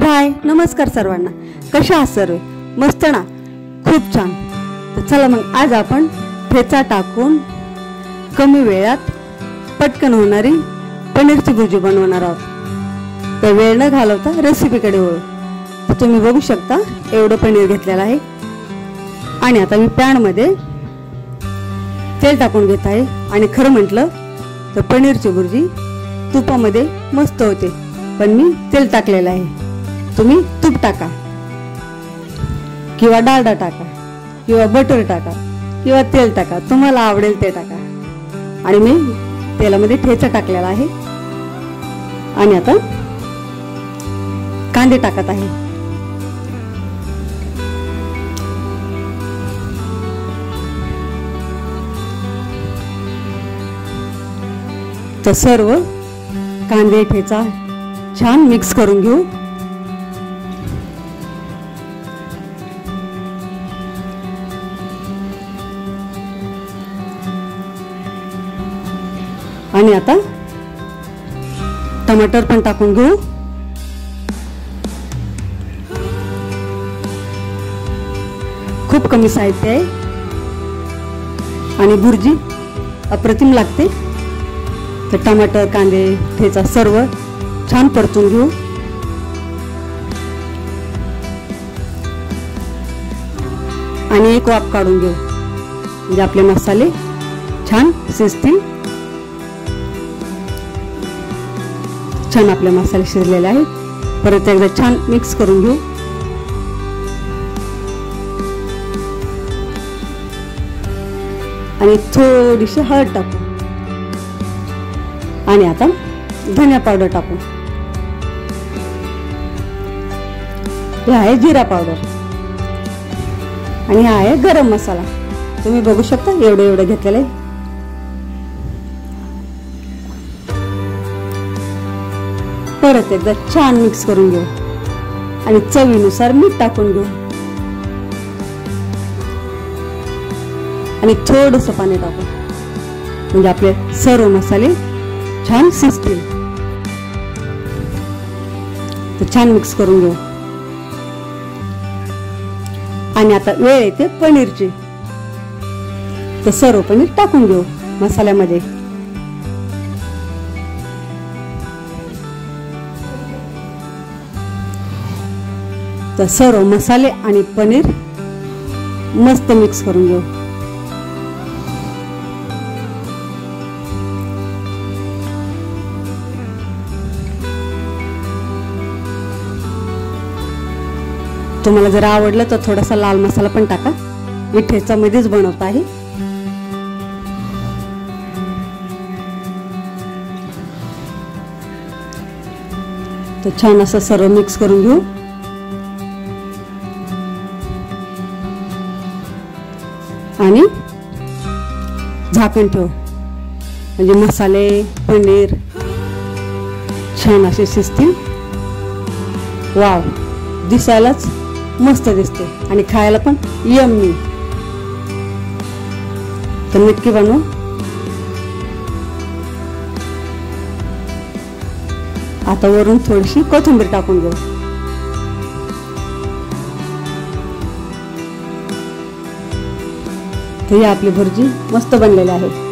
हाय नमस्कार सर्वांना, कशा आहात सर्व? मस्त ना, खूप छान. तर चला मग आज आपण ठेचा टाकून कमी वेळात पटकन होणारी पनीरची भुर्जी बनवणार आहोत. तर वेळ न घालवता रेसिपीकडे वळू. तर तुम्ही बघू शकता एवढं पनीर घेतलेलं आहे आणि आता मी पॅनमध्ये तेल टाकून घेत आहे. आणि खरं म्हटलं तर पनीरची भुर्जी तुपामध्ये मस्त होते, पण मी तेल टाकलेलं आहे. तुम्ही तूप टाका किंवा डालडा टाका किंवा बटर टाका किंवा तेल टाका, तुम्हाला आवडेल ते टाका. आणि मी तेलामध्ये ठेचा टाकलेला आहे. आणि आता कांदे टाकत आहे. तर सर्व कांदे ठेचा छान मिक्स करून घेऊ. आणि आता टमाटर पण टाकून घेऊ. खूप कमी साहित्य आहे आणि भुर्जी अप्रतिम लागते. तर टमाटर, कांदे, ठेचा सर्व छान परतून घेऊ. आणि एक वाफ काढून घेऊ, म्हणजे आपले मसाले छान शिजतील. छान आपले मसाले शिजलेले आहेत. परत एकदा छान मिक्स करून घेऊ. आणि थोडीशी हळद टाकू. आणि आता धनिया पावडर टाकू. हे आहे जिरा पावडर आणि हा आहे गरम मसाला. तुम्ही बघू शकता एवढं घेतलेलं आहे. परत एकदा छान मिक्स करून घेऊ आणि चवीनुसार मीठ टाकून घेऊ. आणि थोडंसं पाणी टाकू, म्हणजे आपले सर्व मसाले छान शिजतील. तर छान मिक्स करून घेऊ. आणि आता वेळ येते पनीरची. तर सर्व पनीर टाकून घेऊ मसाल्यामध्ये. तर सर्व मसाले आणि पनीर मस्त मिक्स करून घेऊ. तुम्हाला जर आवडलं तर थोडासा लाल मसाला पण टाका. मी ठेचा मध्येच बनवत आहे. तर छान असं सर्व मिक्स करून घेऊ. आणि झाकण ठेवू, म्हणजे मसाले पनीर छान असे शिजतील. वाव, दिसायलाच मस्त दिसते आणि खायला पण यम्मी. तर नक्की बनवू. आता वरून थोडीशी कोथिंबीर टाकून घेऊ. तर ही आपली भुर्जी मस्त बनलेली आहे.